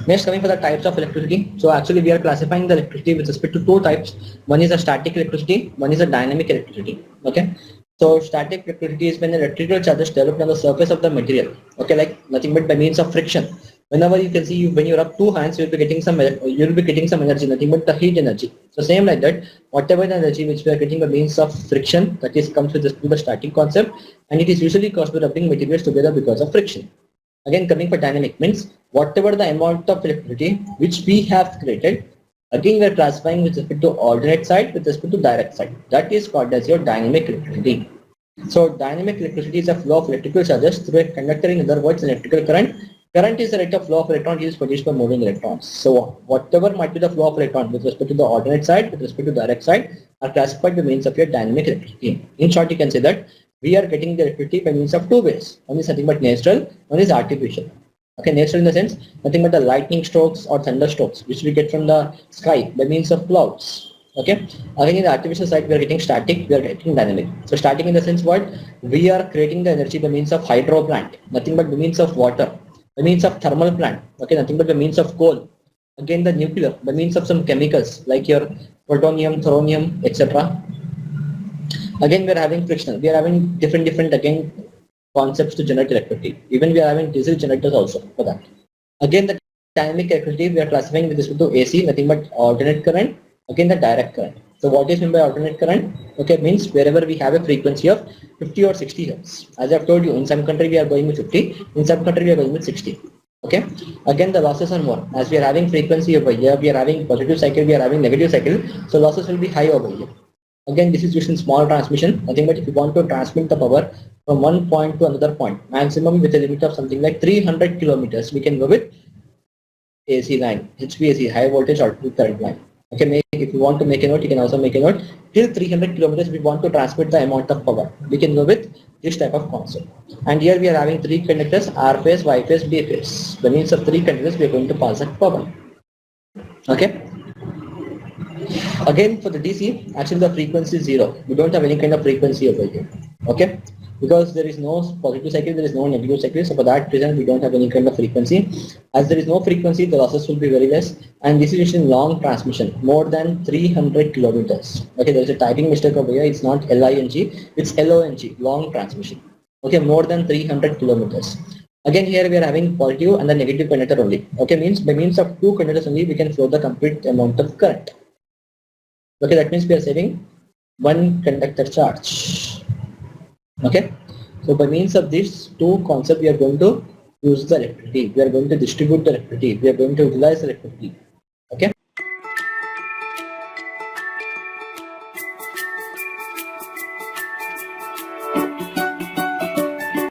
Next, coming for the types of electricity. So actually we are classifying the electricity with respect to two types. One is a static electricity, one is a dynamic electricity. Okay. So static electricity is when electrical charges developed on the surface of the material. Okay, like nothing but by means of friction. Whenever you can see when you rub two hands, you'll be getting some energy, nothing but the heat energy. So same like that, whatever the energy which we are getting by means of friction, that is comes with the static concept, and it is usually caused by rubbing materials together because of friction. Again, coming for dynamic means whatever the amount of electricity which we have created, again we are classifying with respect to alternate side with respect to direct side. That is called as your dynamic electricity. So dynamic electricity is a flow of electrical charges through a conductor, in other words electrical current. Current is the rate of flow of electrons is produced by moving electrons. So whatever might be the flow of electron with respect to the alternate side, with respect to direct side, are classified by means of your dynamic electricity. In short, you can say that we are getting the electricity by means of two ways. One is nothing but natural, one is artificial. Okay, natural in the sense nothing but the lightning strokes or thunder strokes which we get from the sky by means of clouds. Okay, again in the artificial side we are getting static, we are getting dynamic. So static in the sense what, we are creating the energy by means of hydro plant, nothing but by means of water, by means of thermal plant, okay, nothing but by means of coal. Again the nuclear by means of some chemicals like your plutonium, thorium, etc. Again we are having frictional, we are having different again concepts to generate electricity. Even we are having diesel generators also for that. Again the dynamic electricity we are classifying with respect to AC, nothing but alternate current, again the direct current. So what is meant by alternate current? Okay, means wherever we have a frequency of 50 or 60 hertz. As I have told you, in some country we are going with 50, in some country we are going with 60. Okay, again the losses are more. As we are having frequency over here, we are having positive cycle, we are having negative cycle, so losses will be high over here. Again, this is used in small transmission, nothing but if you want to transmit the power from one point to another point, maximum with a limit of something like 300 kilometers, we can go with AC line, HVAC, high voltage alternating current line. Okay, if you want to make a note, you can also make a note. Till 300 kilometers, we want to transmit the amount of power. We can go with this type of concept. And here we are having three conductors, R phase, Y phase, B phase. By means of three conductors, we are going to pass that power. Okay. Again for the DC, actually the frequency is 0. We don't have any kind of frequency over here. Okay, because there is no positive cycle, there is no negative cycle, so for that reason we don't have any kind of frequency. As there is no frequency, the losses will be very less, and this is in long transmission, more than 300 kilometers. Okay, there is a typing mistake over here, it's not LING, it's LONG, long transmission. Okay, more than 300 kilometers. Again here we are having positive and the negative conductor only. Okay, means by means of two conductors only we can flow the complete amount of current. Okay, that means we are saving one conductor charge. Okay, so by means of these two concepts we are going to use the electricity, we are going to distribute the electricity, we are going to utilize the electricity.